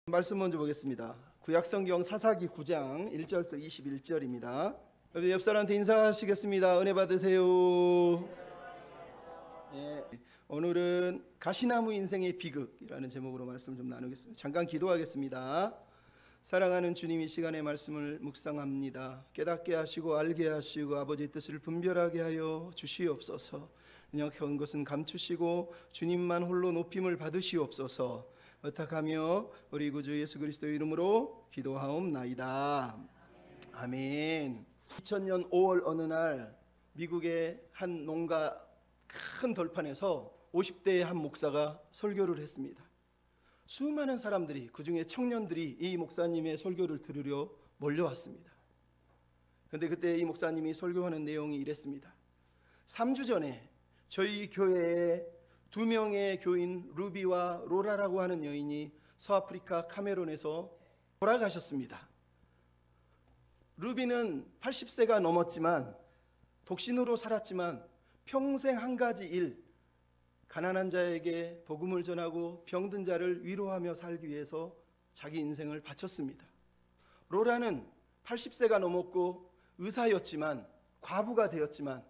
말씀 먼저 보겠습니다. 구약성경 사사기 9장 1절부터 21절입니다. 옆 사람한테 인사하시겠습니다. 은혜 받으세요. 예, 오늘은 가시나무 인생의 비극이라는 제목으로 말씀 좀 나누겠습니다. 잠깐 기도하겠습니다. 사랑하는 주님, 이 시간에 말씀을 묵상합니다. 깨닫게 하시고 알게 하시고 아버지의 뜻을 분별하게 하여 주시옵소서. 연약한 것은 감추시고 주님만 홀로 높임을 받으시옵소서. 부탁하며 우리 구주 예수 그리스도의 이름으로 기도하옵나이다. 아멘. 2000년 5월 어느 날 미국의 한 농가 큰 들판에서 50대의 한 목사가 설교를 했습니다. 수많은 사람들이, 그중에 청년들이 이 목사님의 설교를 들으려 몰려왔습니다. 그런데 그때 이 목사님이 설교하는 내용이 이랬습니다. 3주 전에 저희 교회에 2명의 교인 루비와 로라라고 하는 여인이 서아프리카 카메룬에서 돌아가셨습니다. 루비는 80세가 넘었지만 독신으로 살았지만 평생 한 가지 일, 가난한 자에게 복음을 전하고 병든 자를 위로하며 살기 위해서 자기 인생을 바쳤습니다. 로라는 80세가 넘었고 의사였지만, 과부가 되었지만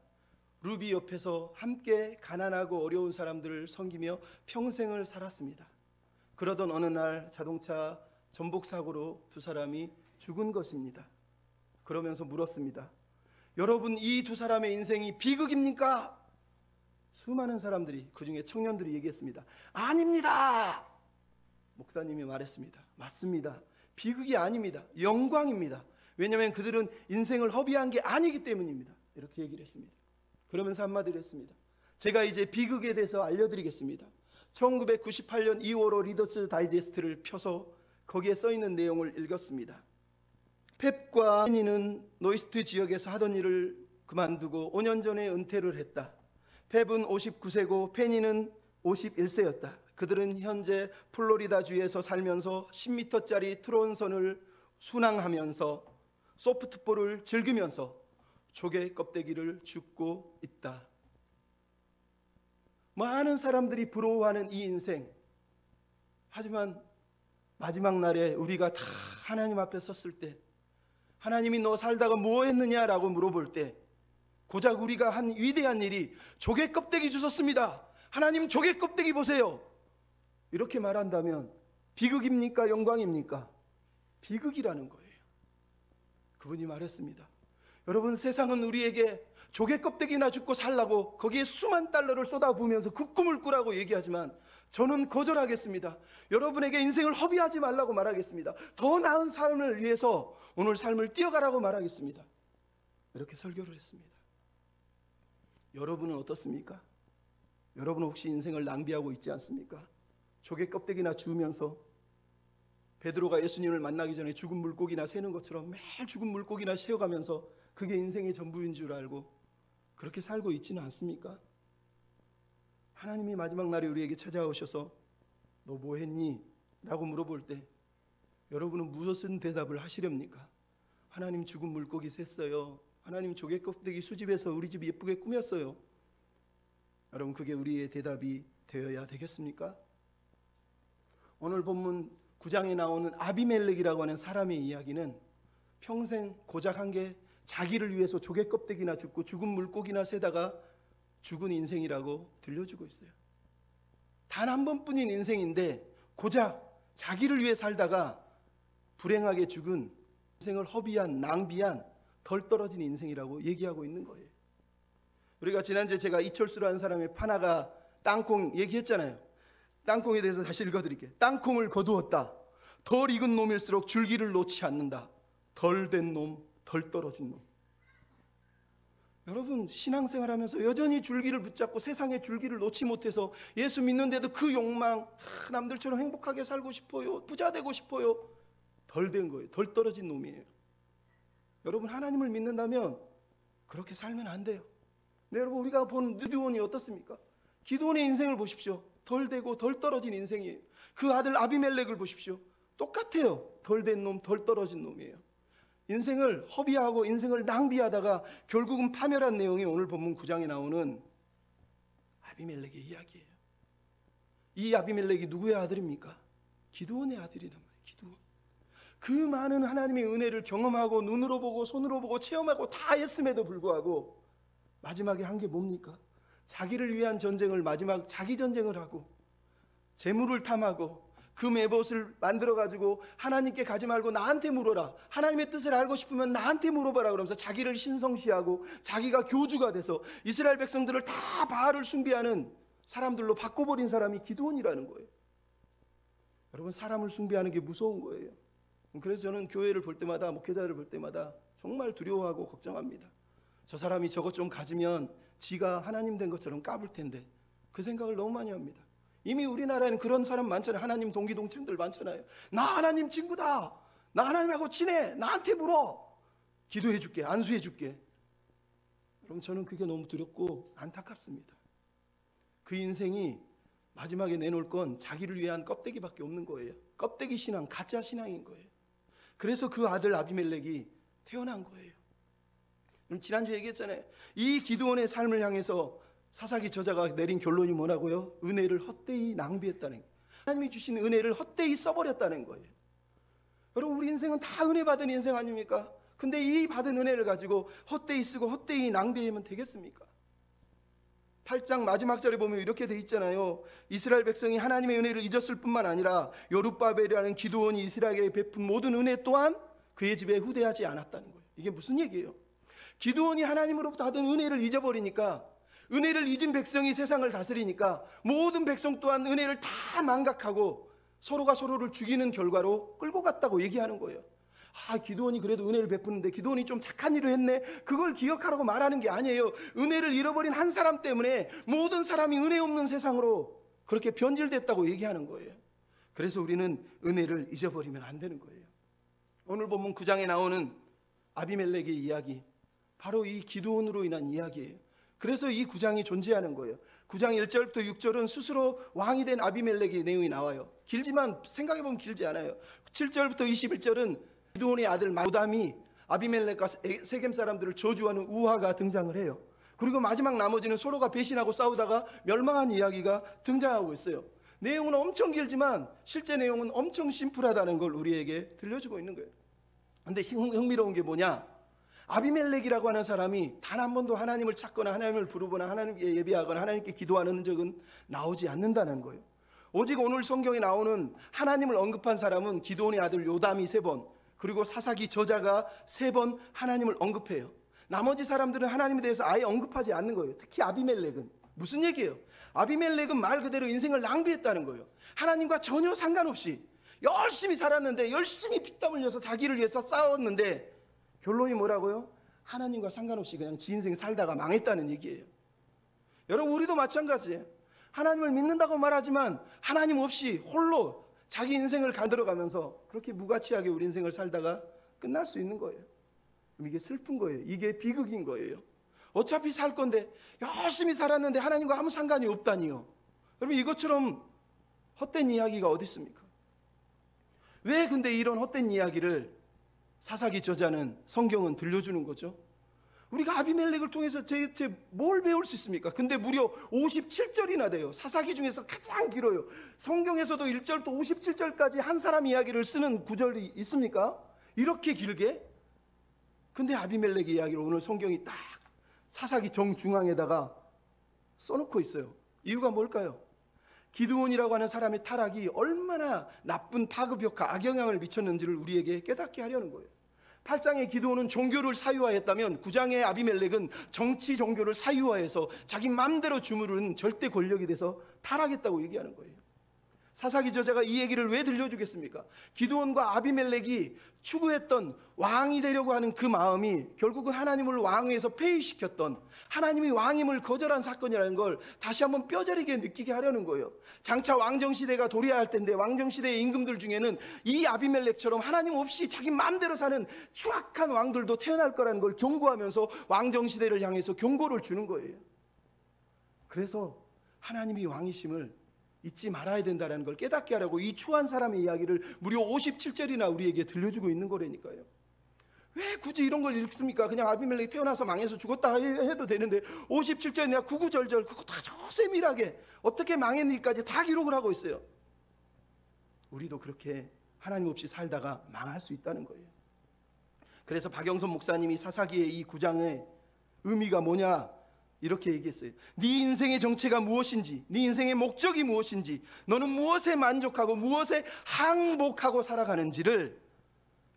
루비 옆에서 함께 가난하고 어려운 사람들을 섬기며 평생을 살았습니다. 그러던 어느 날 자동차 전복사고로 두 사람이 죽은 것입니다. 그러면서 물었습니다. 여러분, 이 두 사람의 인생이 비극입니까? 수많은 사람들이, 그중에 청년들이 얘기했습니다. 아닙니다. 목사님이 말했습니다. 맞습니다. 비극이 아닙니다. 영광입니다. 왜냐하면 그들은 인생을 허비한 게 아니기 때문입니다. 이렇게 얘기를 했습니다. 그러면서 한마디를 했습니다. 제가 이제 비극에 대해서 알려드리겠습니다. 1998년 2월호 리더스 다이제스트를 펴서 거기에 써있는 내용을 읽었습니다. 펩과 페니는 노이스트 지역에서 하던 일을 그만두고 5년 전에 은퇴를 했다. 펩은 59세고 페니는 51세였다. 그들은 현재 플로리다주에서 살면서 10m짜리 트론선을 순항하면서 소프트볼을 즐기면서 조개 껍데기를 줍고 있다. 많은 사람들이 부러워하는 이 인생, 하지만 마지막 날에 우리가 다 하나님 앞에 섰을 때, 하나님이 너 살다가 뭐 했느냐라고 물어볼 때, 고작 우리가 한 위대한 일이 조개 껍데기 주셨습니다. 하나님 조개 껍데기 보세요. 이렇게 말한다면 비극입니까? 영광입니까? 비극이라는 거예요. 그분이 말했습니다. 여러분, 세상은 우리에게 조개 껍데기나 줍고 살라고 거기에 수만 달러를 쏟아부으면서 그 꿈을 꾸라고 얘기하지만 저는 거절하겠습니다. 여러분에게 인생을 허비하지 말라고 말하겠습니다. 더 나은 삶을 위해서 오늘 삶을 뛰어가라고 말하겠습니다. 이렇게 설교를 했습니다. 여러분은 어떻습니까? 여러분은 혹시 인생을 낭비하고 있지 않습니까? 조개 껍데기나 주우면서 베드로가 예수님을 만나기 전에 죽은 물고기나 새는 것처럼 매일 죽은 물고기나 세어가면서 그게 인생의 전부인 줄 알고 그렇게 살고 있지는 않습니까? 하나님이 마지막 날에 우리에게 찾아오셔서 너 뭐 했니? 라고 물어볼 때 여러분은 무슨 대답을 하시렵니까? 하나님 죽은 물고기 샜어요. 하나님 조개 껍데기 수집해서 우리 집 예쁘게 꾸몄어요. 여러분, 그게 우리의 대답이 되어야 되겠습니까? 오늘 본문 9장에 나오는 아비멜렉이라고 하는 사람의 이야기는 평생 고작 한 게 자기를 위해서 조개 껍데기나 줍고 죽은 물고기나 세다가 죽은 인생이라고 들려주고 있어요. 단 한 번뿐인 인생인데 고작 자기를 위해 살다가 불행하게 죽은, 인생을 허비한, 낭비한, 덜 떨어진 인생이라고 얘기하고 있는 거예요. 우리가 지난주에 제가 이철수라는 사람의 파나가 땅콩 얘기했잖아요. 땅콩에 대해서 다시 읽어드릴게요. 땅콩을 거두었다. 덜 익은 놈일수록 줄기를 놓지 않는다. 덜 된 놈, 덜 떨어진 놈. 여러분, 신앙생활하면서 여전히 줄기를 붙잡고 세상의 줄기를 놓지 못해서 예수 믿는데도 그 욕망, 남들처럼 행복하게 살고 싶어요, 부자 되고 싶어요, 덜 된 거예요. 덜 떨어진 놈이에요. 여러분, 하나님을 믿는다면 그렇게 살면 안 돼요. 네, 여러분, 우리가 본 기드온이 어떻습니까? 기드온의 인생을 보십시오. 덜 되고 덜 떨어진 인생이에요. 그 아들 아비멜렉을 보십시오. 똑같아요. 덜 된 놈, 덜 떨어진 놈이에요. 인생을 허비하고 인생을 낭비하다가 결국은 파멸한 내용이 오늘 본문 9장에 나오는 아비멜렉의 이야기예요. 이 아비멜렉이 누구의 아들입니까? 기드온의 아들이란 말이에요. 기도원. 그 많은 하나님의 은혜를 경험하고 눈으로 보고 손으로 보고 체험하고 다 했음에도 불구하고 마지막에 한 게 뭡니까? 자기를 위한 전쟁을 마지막 자기 전쟁을 하고 재물을 탐하고 금에봇을 만들어가지고 하나님께 가지 말고 나한테 물어라. 하나님의 뜻을 알고 싶으면 나한테 물어봐라. 그러면서 자기를 신성시하고 자기가 교주가 돼서 이스라엘 백성들을 다 바알을 숭배하는 사람들로 바꿔버린 사람이 기드온이라는 거예요. 여러분, 사람을 숭배하는 게 무서운 거예요. 그래서 저는 교회를 볼 때마다, 목회자를 볼 때마다 정말 두려워하고 걱정합니다. 저 사람이 저것 좀 가지면 지가 하나님 된 것처럼 까불 텐데, 그 생각을 너무 많이 합니다. 이미 우리나라에는 그런 사람 많잖아요. 하나님 동기동창들 많잖아요. 나 하나님 친구다. 나 하나님하고 친해. 나한테 물어. 기도해 줄게. 안수해 줄게. 여러분, 저는 그게 너무 두렵고 안타깝습니다. 그 인생이 마지막에 내놓을 건 자기를 위한 껍데기밖에 없는 거예요. 껍데기 신앙, 가짜 신앙인 거예요. 그래서 그 아들 아비멜렉이 태어난 거예요. 지난주에 얘기했잖아요. 이 기드온의 삶을 향해서 사사기 저자가 내린 결론이 뭐라고요? 은혜를 헛되이 낭비했다는 거예요. 하나님이 주신 은혜를 헛되이 써버렸다는 거예요. 여러분, 우리 인생은 다 은혜 받은 인생 아닙니까? 근데 이 받은 은혜를 가지고 헛되이 쓰고 헛되이 낭비하면 되겠습니까? 8장 마지막 절에 보면 이렇게 돼 있잖아요. 이스라엘 백성이 하나님의 은혜를 잊었을 뿐만 아니라 여룻바벨이라는 기드온이 이스라엘에게 베푼 모든 은혜 또한 그의 집에 후대하지 않았다는 거예요. 이게 무슨 얘기예요? 기드온이 하나님으로부터 받은 은혜를 잊어버리니까, 은혜를 잊은 백성이 세상을 다스리니까 모든 백성 또한 은혜를 다 망각하고 서로가 서로를 죽이는 결과로 끌고 갔다고 얘기하는 거예요. 기드온이 그래도 은혜를 베푸는데 기드온이 좀 착한 일을 했네, 그걸 기억하라고 말하는 게 아니에요. 은혜를 잃어버린 한 사람 때문에 모든 사람이 은혜 없는 세상으로 그렇게 변질됐다고 얘기하는 거예요. 그래서 우리는 은혜를 잊어버리면 안 되는 거예요. 오늘 본문 9장에 나오는 아비멜렉의 이야기, 바로 이 기드온으로 인한 이야기예요. 그래서 이 9장이 존재하는 거예요. 9장 1절부터 6절은 스스로 왕이 된 아비멜렉의 내용이 나와요. 길지만 생각해보면 길지 않아요. 7절부터 21절은 기드온의 아들 요담이 아비멜렉과 세겜 사람들을 저주하는 우화가 등장을 해요. 그리고 마지막 나머지는 서로가 배신하고 싸우다가 멸망한 이야기가 등장하고 있어요. 내용은 엄청 길지만 실제 내용은 엄청 심플하다는 걸 우리에게 들려주고 있는 거예요. 근데 흥미로운 게 뭐냐? 아비멜렉이라고 하는 사람이 단 한 번도 하나님을 찾거나 하나님을 부르거나 하나님께 예배하거나 하나님께 기도하는 적은 나오지 않는다는 거예요. 오직 오늘 성경에 나오는 하나님을 언급한 사람은 기드온의 아들 요담이 3번, 그리고 사사기 저자가 3번 하나님을 언급해요. 나머지 사람들은 하나님에 대해서 아예 언급하지 않는 거예요. 특히 아비멜렉은. 무슨 얘기예요? 아비멜렉은 말 그대로 인생을 낭비했다는 거예요. 하나님과 전혀 상관없이 열심히 살았는데, 열심히 피땀 흘려서 자기를 위해서 싸웠는데 결론이 뭐라고요? 하나님과 상관없이 그냥 지 인생 살다가 망했다는 얘기예요. 여러분, 우리도 마찬가지예요. 하나님을 믿는다고 말하지만 하나님 없이 홀로 자기 인생을 가들어가면서 그렇게 무가치하게 우리 인생을 살다가 끝날 수 있는 거예요. 그럼 이게 슬픈 거예요. 이게 비극인 거예요. 어차피 살 건데 열심히 살았는데 하나님과 아무 상관이 없다니요. 여러분, 이것처럼 헛된 이야기가 어디 있습니까? 왜 근데 이런 헛된 이야기를 사사기 저자는, 성경은 들려주는 거죠? 우리가 아비멜렉을 통해서 대체 뭘 배울 수 있습니까? 근데 무려 57절이나 돼요. 사사기 중에서 가장 길어요. 성경에서도 1절부터 57절까지 한 사람 이야기를 쓰는 구절이 있습니까? 이렇게 길게? 근데 아비멜렉의 이야기를 오늘 성경이 딱 사사기 정중앙에다가 써놓고 있어요. 이유가 뭘까요? 기드온이라고 하는 사람의 타락이 얼마나 나쁜 파급 효과, 악영향을 미쳤는지를 우리에게 깨닫게 하려는 거예요. 8장의 기드온은 종교를 사유화했다면 9장의 아비멜렉은 정치 종교를 사유화해서 자기 마음대로 주무르는 절대 권력이 돼서 타락했다고 얘기하는 거예요. 사사기 저자가 이 얘기를 왜 들려주겠습니까? 기드온과 아비멜렉이 추구했던 왕이 되려고 하는 그 마음이 결국은 하나님을 왕위에서 폐위시켰던, 하나님이 왕임을 거절한 사건이라는 걸 다시 한번 뼈저리게 느끼게 하려는 거예요. 장차 왕정시대가 도래할 텐데 왕정시대의 임금들 중에는 이 아비멜렉처럼 하나님 없이 자기 마음대로 사는 추악한 왕들도 태어날 거라는 걸 경고하면서 왕정시대를 향해서 경고를 주는 거예요. 그래서 하나님이 왕이심을 잊지 말아야 된다는 걸 깨닫게 하라고 이 추한 사람의 이야기를 무려 57절이나 우리에게 들려주고 있는 거라니까요. 왜 굳이 이런 걸 읽습니까? 그냥 아비멜렉이 태어나서 망해서 죽었다 해도 되는데 57절이나 구구절절 그거 다 세밀하게 어떻게 망했는지까지 다 기록을 하고 있어요. 우리도 그렇게 하나님 없이 살다가 망할 수 있다는 거예요. 그래서 박영선 목사님이 사사기의 이 9장의 의미가 뭐냐 이렇게 얘기했어요. 네 인생의 정체가 무엇인지, 네 인생의 목적이 무엇인지, 너는 무엇에 만족하고 무엇에 항복하고 살아가는지를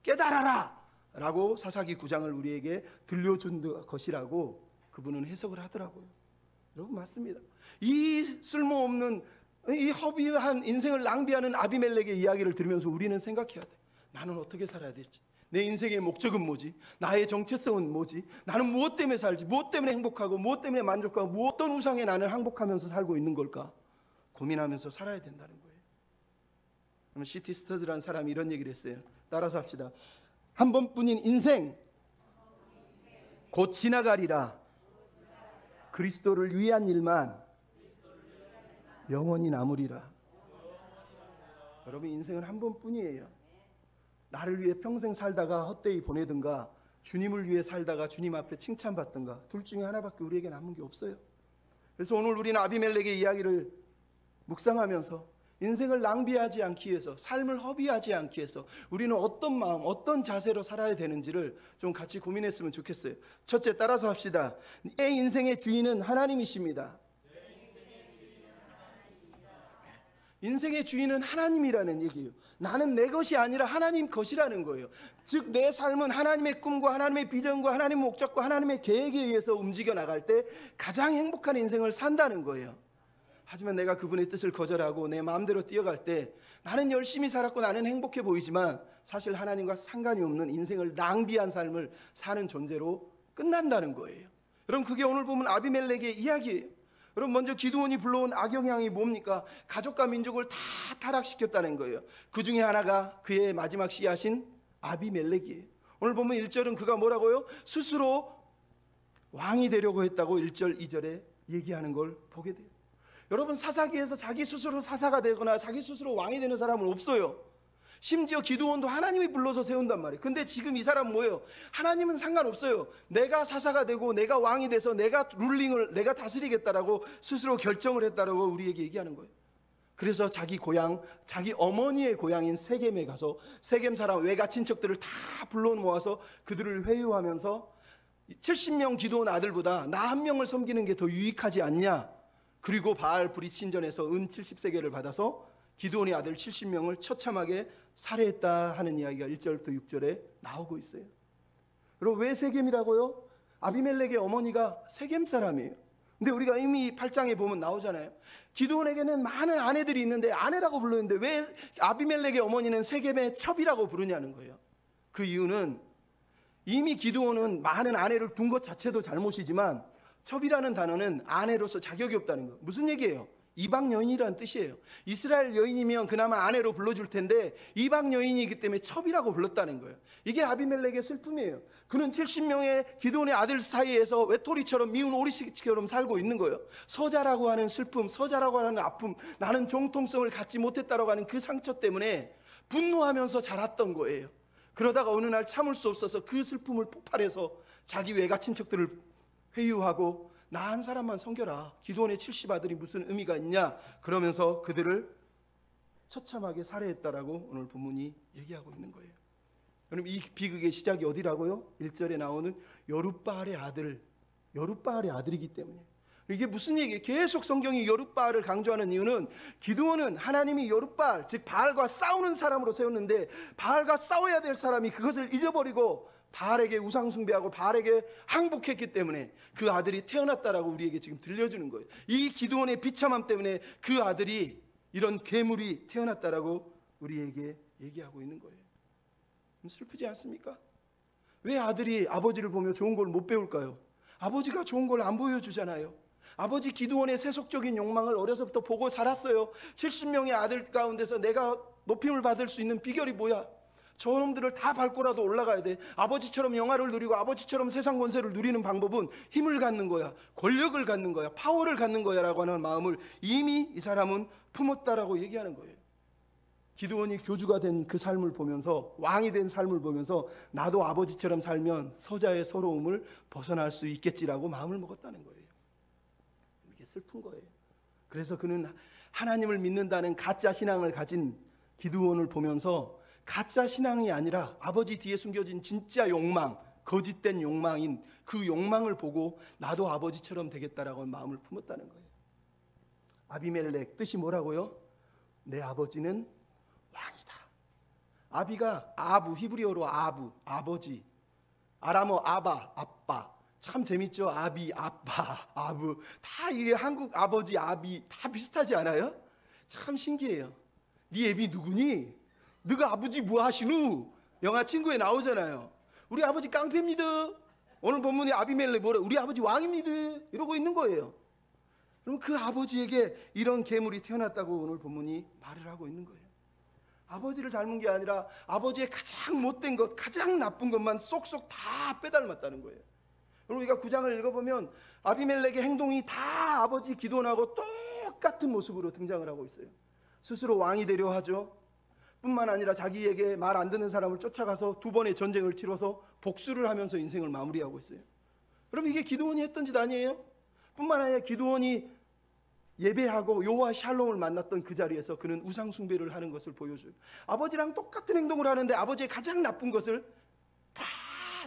깨달아라 라고 사사기 9장을 우리에게 들려준 것이라고 그분은 해석을 하더라고요. 여러분 맞습니다. 이 쓸모없는 이 허비한 인생을 낭비하는 아비멜렉의 이야기를 들으면서 우리는 생각해야 돼. 나는 어떻게 살아야 될지, 내 인생의 목적은 뭐지, 나의 정체성은 뭐지, 나는 무엇 때문에 살지, 무엇 때문에 행복하고 무엇 때문에 만족하고 무엇 어떤 우상에 나는 항복하면서 살고 있는 걸까 고민하면서 살아야 된다는 거예요. 그러면 C.T. 스터즈라는 사람이 이런 얘기를 했어요. 따라서 합시다. 한 번뿐인 인생 곧 지나가리라. 그리스도를 위한 일만 영원히 남으리라. 여러분 인생은 한 번뿐이에요. 나를 위해 평생 살다가 헛되이 보내든가 주님을 위해 살다가 주님 앞에 칭찬받든가 둘 중에 하나밖에 우리에게 남은 게 없어요. 그래서 오늘 우리는 아비멜렉의 이야기를 묵상하면서 인생을 낭비하지 않기 위해서, 삶을 허비하지 않기 위해서 우리는 어떤 마음, 어떤 자세로 살아야 되는지를 좀 같이 고민했으면 좋겠어요. 첫째, 따라서 합시다. 내 인생의 주인은 하나님이십니다. 인생의 주인은 하나님이라는 얘기예요. 나는 내 것이 아니라 하나님 것이라는 거예요. 즉 내 삶은 하나님의 꿈과 하나님의 비전과 하나님의 목적과 하나님의 계획에 의해서 움직여 나갈 때 가장 행복한 인생을 산다는 거예요. 하지만 내가 그분의 뜻을 거절하고 내 마음대로 뛰어갈 때 나는 열심히 살았고 나는 행복해 보이지만 사실 하나님과 상관이 없는 인생을 낭비한 삶을 사는 존재로 끝난다는 거예요. 여러분 그게 오늘 보면 아비멜렉의 이야기예요. 여러분 먼저 기드온이 불러온 악영향이 뭡니까? 가족과 민족을 다 타락시켰다는 거예요. 그 중에 하나가 그의 마지막 씨앗인 아비멜렉이에요. 오늘 보면 1절은 그가 뭐라고요? 스스로 왕이 되려고 했다고 1절 2절에 얘기하는 걸 보게 돼요. 여러분 사사기에서 자기 스스로 사사가 되거나 자기 스스로 왕이 되는 사람은 없어요. 심지어 기드온도 하나님이 불러서 세운단 말이에요. 근데 지금 이 사람은 뭐예요? 하나님은 상관없어요. 내가 사사가 되고 내가 왕이 돼서 내가 룰링을 내가 다스리겠다라고 스스로 결정을 했다라고 우리에게 얘기하는 거예요. 그래서 자기 고향, 자기 어머니의 고향인 세겜에 가서 세겜 사람 외가 친척들을 다 불러 모아서 그들을 회유하면서 70명 기드온 아들보다 나 한 명을 섬기는 게 더 유익하지 않냐. 그리고 바알 브릿 신전에서 은 70세겔을 받아서 기드온의 아들 70명을 처참하게 살해했다 하는 이야기가 1절부터 6절에 나오고 있어요. 그리고 왜 세겜이라고요? 아비멜렉의 어머니가 세겜 사람이에요. 근데 우리가 이미 8장에 보면 나오잖아요. 기드온에게는 많은 아내들이 있는데 아내라고 불렀는데 왜 아비멜렉의 어머니는 세겜의 첩이라고 부르냐는 거예요. 그 이유는 이미 기드온은 많은 아내를 둔 것 자체도 잘못이지만 첩이라는 단어는 아내로서 자격이 없다는 거. 무슨 얘기예요? 이방 여인이라는 뜻이에요. 이스라엘 여인이면 그나마 아내로 불러줄 텐데 이방 여인이기 때문에 첩이라고 불렀다는 거예요. 이게 아비멜렉의 슬픔이에요. 그는 70명의 기드온의 아들 사이에서 외톨이처럼 미운 오리씨처럼 살고 있는 거예요. 서자라고 하는 슬픔, 서자라고 하는 아픔, 나는 정통성을 갖지 못했다라고 하는 그 상처 때문에 분노하면서 자랐던 거예요. 그러다가 어느 날 참을 수 없어서 그 슬픔을 폭발해서 자기 외가 친척들을 회유하고 나 한 사람만 섬겨라. 기드온의 70아들이 무슨 의미가 있냐. 그러면서 그들을 처참하게 살해했다라고 오늘 본문이 얘기하고 있는 거예요. 그럼 이 비극의 시작이 어디라고요? 1절에 나오는 여룻바알의 아들, 여룻바알의 아들이기 때문에. 이게 무슨 얘기예요? 계속 성경이 여룻바알을 강조하는 이유는 기드온은 하나님이 여룻바알, 즉 바알과 싸우는 사람으로 세웠는데 바알과 싸워야 될 사람이 그것을 잊어버리고 바알에게 우상 숭배하고 바알에게 항복했기 때문에 그 아들이 태어났다라고 우리에게 지금 들려주는 거예요. 이 기드온의 비참함 때문에 그 아들이 이런 괴물이 태어났다라고 우리에게 얘기하고 있는 거예요. 슬프지 않습니까? 왜 아들이 아버지를 보며 좋은 걸 못 배울까요? 아버지가 좋은 걸 안 보여주잖아요. 아버지 기드온의 세속적인 욕망을 어려서부터 보고 자랐어요. 70명의 아들 가운데서 내가 높임을 받을 수 있는 비결이 뭐야? 저놈들을 다 밟고라도 올라가야 돼. 아버지처럼 영화를 누리고 아버지처럼 세상 권세를 누리는 방법은 힘을 갖는 거야, 권력을 갖는 거야, 파워를 갖는 거야 라고 하는 마음을 이미 이 사람은 품었다라고 얘기하는 거예요. 기드온이 교주가 된 그 삶을 보면서, 왕이 된 삶을 보면서 나도 아버지처럼 살면 서자의 서러움을 벗어날 수 있겠지라고 마음을 먹었다는 거예요. 이게 슬픈 거예요. 그래서 그는 하나님을 믿는다는 가짜 신앙을 가진 기드온을 보면서 가짜 신앙이 아니라 아버지 뒤에 숨겨진 진짜 욕망, 거짓된 욕망인 그 욕망을 보고 나도 아버지처럼 되겠다라고 마음을 품었다는 거예요. 아비멜렉 뜻이 뭐라고요? 내 아버지는 왕이다. 아비가 아부, 히브리어로 아부, 아버지, 아람어 아바, 아빠. 참 재밌죠? 아비, 아빠, 아부. 다 이게 한국 아버지, 아비 다 비슷하지 않아요? 참 신기해요. 네 애비 누구니? 너가 아버지 뭐 하시누? 영화 친구에 나오잖아요. 우리 아버지 깡패입니다. 오늘 본문에 아비멜렉 뭐래? 우리 아버지 왕입니다. 이러고 있는 거예요. 그럼 그 아버지에게 이런 괴물이 태어났다고 오늘 본문이 말을 하고 있는 거예요. 아버지를 닮은 게 아니라 아버지의 가장 못된 것, 가장 나쁜 것만 쏙쏙 다 빼닮았다는 거예요. 우리가 9장을 읽어보면 아비멜렉의 행동이 다 아버지 기도원하고 똑같은 모습으로 등장을 하고 있어요. 스스로 왕이 되려 하죠. 뿐만 아니라 자기에게 말 안 듣는 사람을 쫓아가서 2번의 전쟁을 치러서 복수를 하면서 인생을 마무리하고 있어요. 그럼 이게 기드온이 했던 짓 아니에요? 뿐만 아니라 기드온이 예배하고 여호와 샬롬을 만났던 그 자리에서 그는 우상 숭배를 하는 것을 보여줘요. 아버지랑 똑같은 행동을 하는데 아버지의 가장 나쁜 것을 다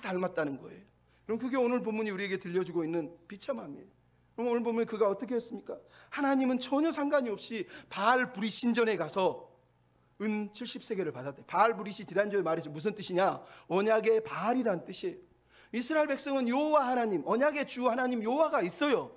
닮았다는 거예요. 그럼 그게 오늘 본문이 우리에게 들려주고 있는 비참함이에요. 그럼 오늘 보면 그가 어떻게 했습니까? 하나님은 전혀 상관이 없이 바알 브릿 신전에 가서 은 70세겔을 받았대. 바알 브릿이 지난주에 말했죠. 무슨 뜻이냐? 언약의 바알이란 뜻이에요. 이스라엘 백성은 여호와 하나님, 언약의 주 하나님 여호와가 있어요.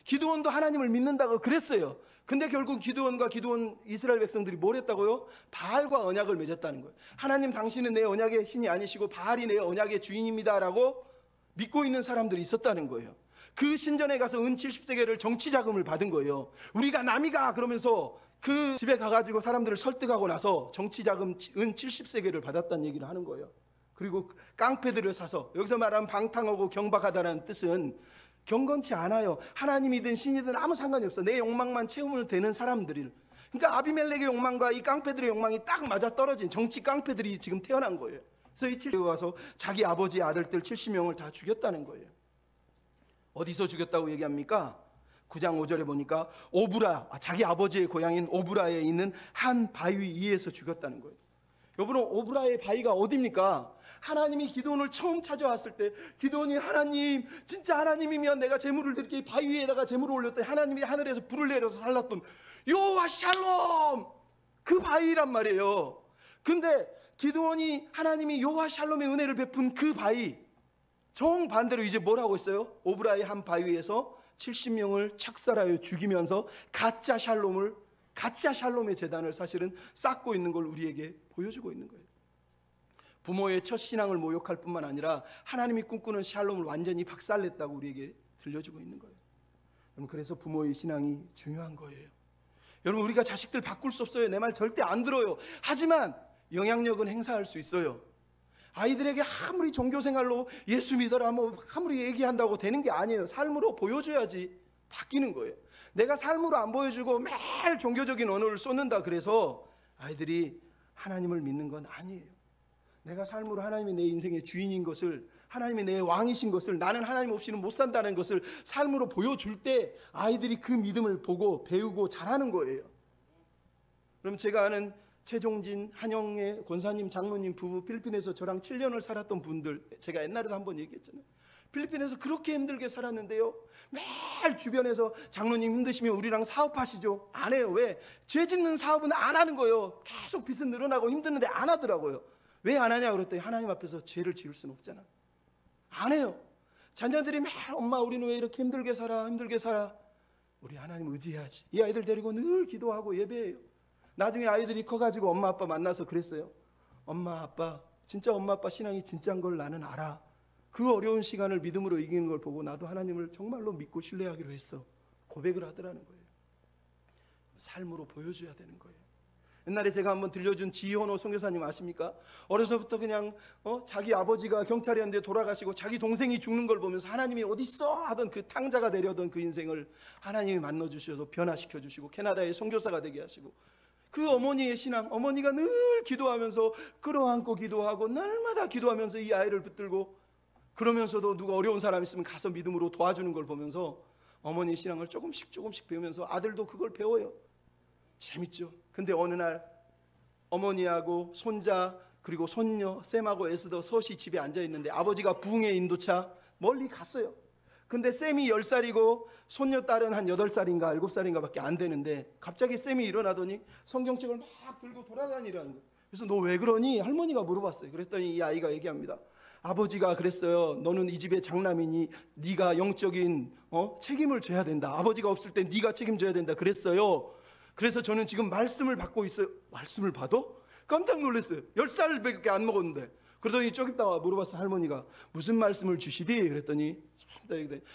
기드온도 하나님을 믿는다고 그랬어요. 근데 결국 기드온과 기드온 이스라엘 백성들이 뭘 했다고요? 바알과 언약을 맺었다는 거예요. 하나님 당신은 내 언약의 신이 아니시고 바알이 내 언약의 주인입니다라고 믿고 있는 사람들이 있었다는 거예요. 그 신전에 가서 은 70세겔을 정치 자금을 받은 거예요. 우리가 남이가 그러면서 그 집에 가가지고 사람들을 설득하고 나서 정치 자금 은 70세겔을 받았다는 얘기를 하는 거예요. 그리고 깡패들을 사서, 여기서 말하면 방탕하고 경박하다는 뜻은 경건치 않아요. 하나님이든 신이든 아무 상관이 없어. 내 욕망만 채우면 되는 사람들이. 그러니까 아비멜렉의 욕망과 이 깡패들의 욕망이 딱 맞아떨어진 정치 깡패들이 지금 태어난 거예요. 그래서 이 70세겔에 가서 자기 아버지의 아들들 70명을 다 죽였다는 거예요. 어디서 죽였다고 얘기합니까? 9장 5절에 보니까 오브라, 자기 아버지의 고향인 오브라에 있는 한 바위 위에서 죽였다는 거예요. 여러분, 오브라의 바위가 어디입니까? 하나님이 기드온을 처음 찾아왔을 때 기드온이 하나님, 진짜 하나님이면 내가 제물을 드릴게, 이 바위 위에다가 제물을 올렸더니 하나님이 하늘에서 불을 내려서 살랐던 여호와 샬롬, 그 바위란 말이에요. 근데 기드온이 하나님이 여호와 샬롬의 은혜를 베푼 그 바위 정반대로 이제 뭘 하고 있어요? 오브라의 한 바위에서 70명을 착살하여 죽이면서 가짜 샬롬의 재단을 사실은 쌓고 있는 걸 우리에게 보여주고 있는 거예요. 부모의 첫 신앙을 모욕할 뿐만 아니라 하나님이 꿈꾸는 샬롬을 완전히 박살냈다고 우리에게 들려주고 있는 거예요. 그래서 부모의 신앙이 중요한 거예요. 여러분, 우리가 자식들 바꿀 수 없어요. 내 말 절대 안 들어요. 하지만 영향력은 행사할 수 있어요. 아이들에게 아무리 종교생활로 예수 믿어라 뭐 아무리 얘기한다고 되는 게 아니에요. 삶으로 보여줘야지 바뀌는 거예요. 내가 삶으로 안 보여주고 매일 종교적인 언어를 쏟는다 그래서 아이들이 하나님을 믿는 건 아니에요. 내가 삶으로 하나님이 내 인생의 주인인 것을, 하나님이 내 왕이신 것을, 나는 하나님 없이는 못 산다는 것을 삶으로 보여줄 때 아이들이 그 믿음을 보고 배우고 잘하는 거예요. 그럼 제가 아는 최종진, 한영애 권사님, 장로님 부부, 필리핀에서 저랑 7년을 살았던 분들, 제가 옛날에도 한번 얘기했잖아요. 필리핀에서 그렇게 힘들게 살았는데요, 매일 주변에서 장로님 힘드시면 우리랑 사업하시죠? 안 해요. 왜? 죄 짓는 사업은 안 하는 거예요. 계속 빚은 늘어나고 힘드는데 안 하더라고요. 왜 안 하냐 그랬더니 하나님 앞에서 죄를 지을 수는 없잖아. 안 해요. 자녀들이 매일 엄마 우리는 왜 이렇게 힘들게 살아 우리 하나님 의지해야지. 이 아이들 데리고 늘 기도하고 예배해요. 나중에 아이들이 커가지고 엄마 아빠 만나서 그랬어요. 엄마 아빠, 진짜 엄마 아빠 신앙이 진짜인 걸 나는 알아. 그 어려운 시간을 믿음으로 이기는 걸 보고 나도 하나님을 정말로 믿고 신뢰하기로 했어. 고백을 하더라는 거예요. 삶으로 보여줘야 되는 거예요. 옛날에 제가 한번 들려준 지현호 선교사님 아십니까? 어려서부터 그냥 자기 아버지가 경찰이었는데 돌아가시고 자기 동생이 죽는 걸 보면서 하나님이 어딨어 하던 그 탕자가 되려던 그 인생을 하나님이 만나주셔서 변화시켜 주시고 캐나다의 선교사가 되게 하시고, 그 어머니의 신앙, 어머니가 늘 기도하면서 끌어안고 기도하고 날마다 기도하면서 이 아이를 붙들고, 그러면서도 누가 어려운 사람 있으면 가서 믿음으로 도와주는 걸 보면서 어머니의 신앙을 조금씩 배우면서 아들도 그걸 배워요. 재밌죠. 근데 어느 날 어머니하고 손자 그리고 손녀 샘하고 에스더 셋이 집에 앉아 있는데 아버지가 부흥의 인도차 멀리 갔어요. 근데 샘이 10살이고 손녀 딸은 한 8살인가 7살인가 밖에 안 되는데 갑자기 샘이 일어나더니 성경책을 막 들고 돌아다니라는 거예요. 그래서 너 왜 그러니? 할머니가 물어봤어요. 그랬더니 이 아이가 얘기합니다. 아버지가 그랬어요. 너는 이 집의 장남이니 네가 영적인 책임을 져야 된다. 아버지가 없을 때 네가 책임져야 된다 그랬어요. 그래서 저는 지금 말씀을 받고 있어요. 말씀을 받아? 깜짝 놀랐어요. 10살밖에 안 먹었는데. 그러더니 쪽 있다가 물어봤어요. 할머니가 무슨 말씀을 주시디? 그랬더니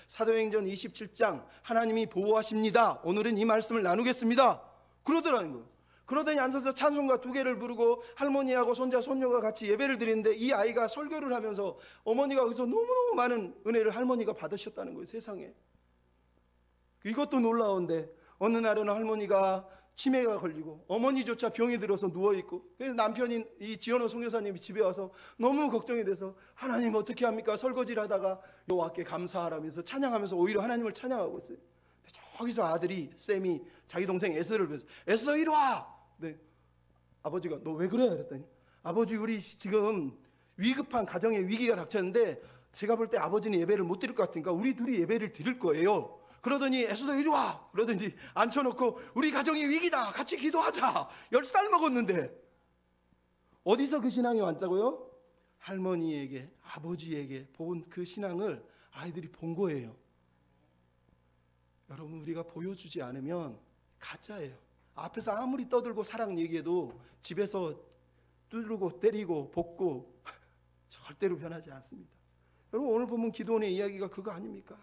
사도행전 27장 하나님이 보호하십니다. 오늘은 이 말씀을 나누겠습니다. 그러더라는 거예요. 그러더니 앉아서 찬송가 2개를 부르고 할머니하고 손자 손녀가 같이 예배를 드리는데 이 아이가 설교를 하면서 어머니가 거기서 너무너무 많은 은혜를 할머니가 받으셨다는 거예요. 세상에. 이것도 놀라운데 어느 날은 할머니가 치매가 걸리고 어머니조차 병이 들어서 누워있고, 그래서 남편인 이 지현호 선교사님이 집에 와서 너무 걱정이 돼서 하나님 어떻게 합니까? 설거지를 하다가 여호와께 감사하라면서 찬양하면서 오히려 하나님을 찬양하고 있어요. 저기서 아들이 쌤이 자기 동생 에스더를 불러서 에스더 이리 와! 네. 아버지가 너 왜 그래? 그랬더니 아버지 우리 지금 위급한 가정의 위기가 닥쳤는데 제가 볼 때 아버지는 예배를 못 드릴 것 같으니까 우리 둘이 예배를 드릴 거예요. 그러더니 에스더 이리 와! 그러더니 앉혀놓고 우리 가정이 위기다! 같이 기도하자! 10살 먹었는데 어디서 그 신앙이 왔다고요? 할머니에게 아버지에게 본 그 신앙을 아이들이 본 거예요. 여러분 우리가 보여주지 않으면 가짜예요. 앞에서 아무리 떠들고 사랑 얘기해도 집에서 두드리고 때리고 볶고 절대로 변하지 않습니다. 여러분 오늘 보면 기도원의 이야기가 그거 아닙니까?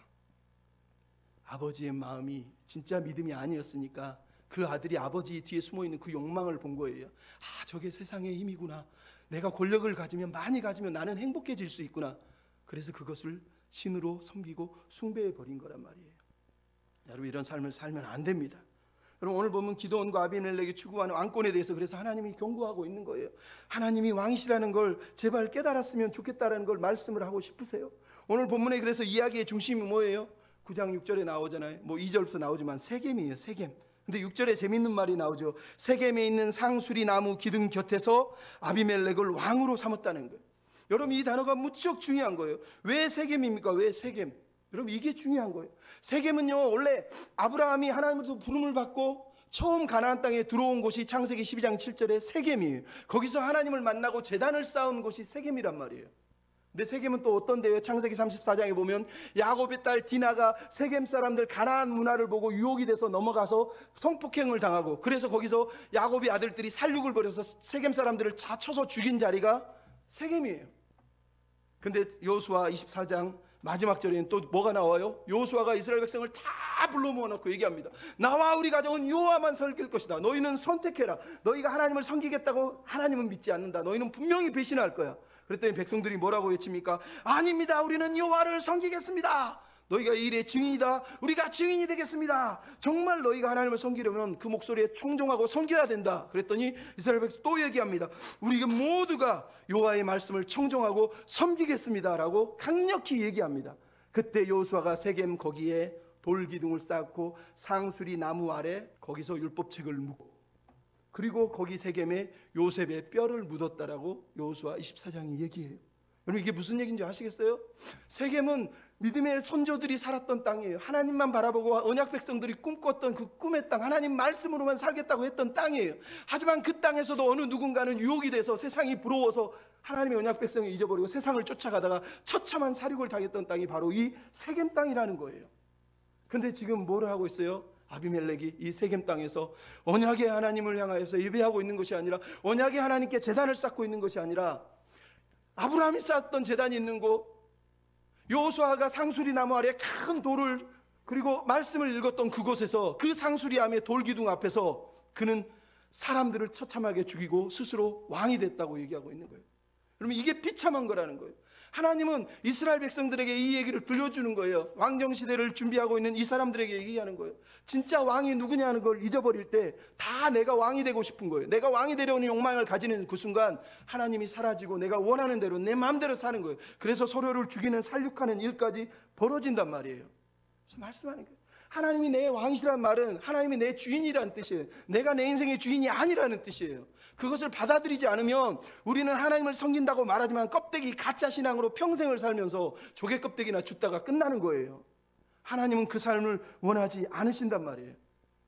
아버지의 마음이 진짜 믿음이 아니었으니까 그 아들이 아버지 뒤에 숨어있는 그 욕망을 본 거예요. 아 저게 세상의 힘이구나. 내가 권력을 가지면 많이 가지면 나는 행복해질 수 있구나. 그래서 그것을 신으로 섬기고 숭배해 버린 거란 말이에요. 여러분 이런 삶을 살면 안 됩니다. 여러분 오늘 보면 기드온과 아비멜렉이 추구하는 왕권에 대해서 그래서 하나님이 경고하고 있는 거예요. 하나님이 왕이시라는 걸 제발 깨달았으면 좋겠다라는 걸 말씀을 하고 싶으세요? 오늘 본문에 그래서 이야기의 중심이 뭐예요? 9장 6절에 나오잖아요. 뭐 2절부터 나오지만 세겜이에요. 세겜. 근데 6절에 재밌는 말이 나오죠. 세겜에 있는 상수리 나무 기둥 곁에서 아비멜렉을 왕으로 삼았다는 거예요. 여러분 이 단어가 무척 중요한 거예요. 왜 세겜입니까? 왜 세겜? 여러분 이게 중요한 거예요. 세겜은요 원래 아브라함이 하나님으로부터 부름을 받고 처음 가나안 땅에 들어온 곳이 창세기 12장 7절에 세겜이에요. 거기서 하나님을 만나고 제단을 쌓은 곳이 세겜이란 말이에요. 근데 세겜은 또 어떤 데요? 창세기 34장에 보면 야곱의 딸 디나가 세겜 사람들 가나안 문화를 보고 유혹이 돼서 넘어가서 성폭행을 당하고, 그래서 거기서 야곱의 아들들이 살육을 벌여서 세겜 사람들을 다쳐서 죽인 자리가 세겜이에요. 근데 여호수아 24장 마지막 절에는 또 뭐가 나와요? 여호수아가 이스라엘 백성을 다 불러 모아놓고 얘기합니다. 나와 우리 가정은 여호와만 섬길 것이다. 너희는 선택해라. 너희가 하나님을 섬기겠다고 하나님은 믿지 않는다. 너희는 분명히 배신할 거야. 그랬더니 백성들이 뭐라고 외칩니까? 아닙니다. 우리는 여호와를 섬기겠습니다. 너희가 이 일의 증인이다. 우리가 증인이 되겠습니다. 정말 너희가 하나님을 섬기려면 그 목소리에 청종하고 섬겨야 된다. 그랬더니 이스라엘 백성 또 얘기합니다. 우리가 모두가 여호와의 말씀을 청종하고 섬기겠습니다 라고 강력히 얘기합니다. 그때 여호수아가 세겜 거기에 돌기둥을 쌓고 상수리 나무 아래 거기서 율법책을 묻고, 그리고 거기 세겜에 요셉의 뼈를 묻었다라고 여호수아 24장이 얘기해요. 여러분 이게 무슨 얘기인지 아시겠어요? 세겜은 믿음의 선조들이 살았던 땅이에요. 하나님만 바라보고 언약 백성들이 꿈꿨던 그 꿈의 땅, 하나님 말씀으로만 살겠다고 했던 땅이에요. 하지만 그 땅에서도 어느 누군가는 유혹이 돼서 세상이 부러워서 하나님의 언약 백성이 잊어버리고 세상을 쫓아가다가 처참한 사륙을 당했던 땅이 바로 이 세겜 땅이라는 거예요. 근데 지금 뭐를 하고 있어요? 아비멜렉이 이 세겜 땅에서 언약의 하나님을 향하여서 예배하고 있는 것이 아니라, 언약의 하나님께 제단을 쌓고 있는 것이 아니라, 아브라함이 쌓았던 제단이 있는 곳, 여호수아가 상수리 나무 아래 큰 돌을 그리고 말씀을 읽었던 그곳에서, 그 상수리암의 돌기둥 앞에서 그는 사람들을 처참하게 죽이고 스스로 왕이 됐다고 얘기하고 있는 거예요. 그러면 이게 비참한 거라는 거예요. 하나님은 이스라엘 백성들에게 이 얘기를 들려주는 거예요. 왕정시대를 준비하고 있는 이 사람들에게 얘기하는 거예요. 진짜 왕이 누구냐는 걸 잊어버릴 때 다 내가 왕이 되고 싶은 거예요. 내가 왕이 되려는 욕망을 가지는 그 순간 하나님이 사라지고 내가 원하는 대로 내 마음대로 사는 거예요. 그래서 서로를 죽이는 살육하는 일까지 벌어진단 말이에요. 그래서 말씀하는 거예요. 하나님이 내 왕이시란 말은 하나님이 내 주인이라는 뜻이에요. 내가 내 인생의 주인이 아니라는 뜻이에요. 그것을 받아들이지 않으면 우리는 하나님을 섬긴다고 말하지만 껍데기 가짜 신앙으로 평생을 살면서 조개 껍데기나 줍다가 끝나는 거예요. 하나님은 그 삶을 원하지 않으신단 말이에요.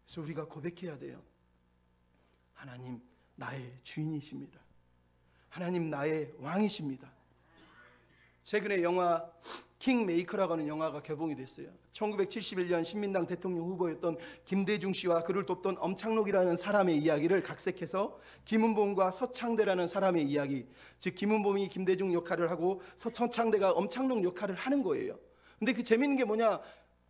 그래서 우리가 고백해야 돼요. 하나님 나의 주인이십니다. 하나님 나의 왕이십니다. 최근에 영화 킹메이커라고 하는 영화가 개봉이 됐어요. 1971년 신민당 대통령 후보였던 김대중 씨와 그를 돕던 엄창록이라는 사람의 이야기를 각색해서 김은봉과 서창대라는 사람의 이야기, 즉 김은봉이 김대중 역할을 하고 서창대가 엄창록 역할을 하는 거예요. 근데 그 재밌는 게 뭐냐,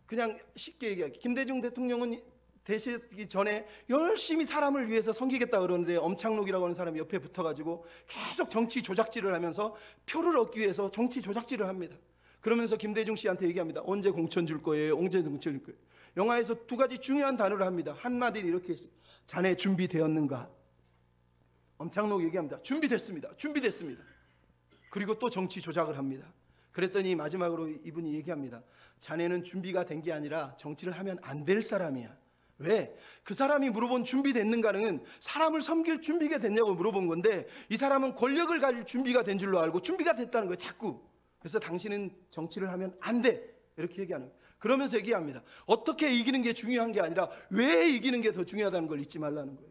그냥 쉽게 얘기할게요. 김대중 대통령은 되시기 전에 열심히 사람을 위해서 섬기겠다 그러는데 엄창록이라고 하는 사람이 옆에 붙어가지고 계속 정치 조작질을 하면서 표를 얻기 위해서 정치 조작질을 합니다. 그러면서 김대중 씨한테 얘기합니다. 언제 공천 줄 거예요? 언제 공천 줄 거예요? 영화에서 두 가지 중요한 단어를 합니다. 한마디를 이렇게 했어요. 자네 준비되었는가? 엄창록 얘기합니다. 준비됐습니다. 준비됐습니다. 그리고 또 정치 조작을 합니다. 그랬더니 마지막으로 이분이 얘기합니다. 자네는 준비가 된 게 아니라 정치를 하면 안 될 사람이야. 왜? 그 사람이 물어본 준비됐는가는 사람을 섬길 준비가 됐냐고 물어본 건데, 이 사람은 권력을 가질 준비가 된 줄로 알고 준비가 됐다는 거예요, 자꾸. 그래서 당신은 정치를 하면 안 돼, 이렇게 얘기하는 거예요. 그러면서 얘기합니다. 어떻게 이기는 게 중요한 게 아니라 왜 이기는 게 더 중요하다는 걸 잊지 말라는 거예요.